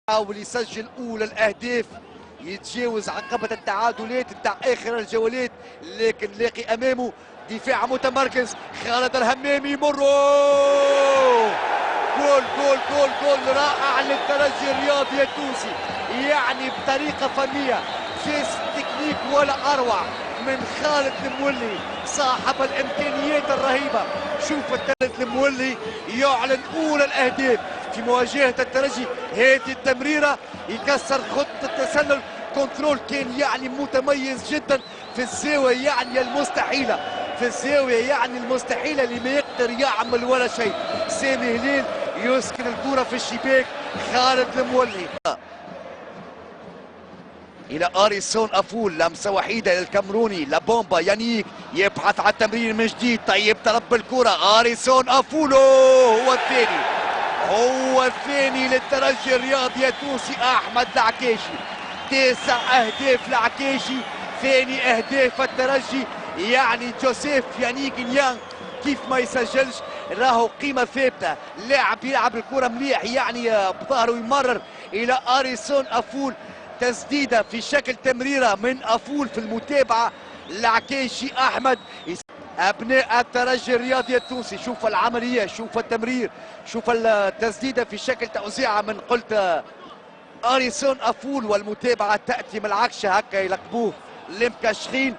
حاول يسجل اولى الاهداف، يتجاوز عقبه التعادلات نتاع اخر الجولات، لكن لاقي امامه دفاع متمركز. خالد الهمامي يمر، جول جول جول جول رائع للترجي الرياضي التونسي، يعني بطريقه فنيه جيس تكنيك ولا اروع من خالد المولي صاحب الامكانيات الرهيبه. شوف الثالث المولي يعلن اولى الاهداف في مواجهه الترجي. هذه التمريره يكسر خط التسلل، كنترول كان يعني متميز جدا في الزاويه يعني المستحيله، في الزاويه يعني المستحيله اللي ما يقدر يعمل ولا شيء. سامي هلال يسكن الكره في الشباك، خالد المولي الى اريسون افول، لمسه وحيده للكامروني لابومبا يانيك يبحث عن التمرير من جديد. طيب طلب الكره اريسون افولو، هو الثاني للترجي الرياضي التونسي احمد العكاشي. 9 اهداف العكاشي، ثاني اهداف الترجي. يعني جوزيف يانيك نيان كيف ما يسجلش راهو قيمه ثابته، لاعب يلعب الكره مليح، يعني بظهره يمرر الى اريسون افول. تسديده في شكل تمريره من افول في المتابعه العكاشي احمد. ابناء الترجي الرياضي التونسي، شوف العمليه، شوف التمرير، شوف التسديده في شكل توزيعه من قلت اريسون افول، والمتابعه تاتي من العكشه هكا يلقبوه المكشخين.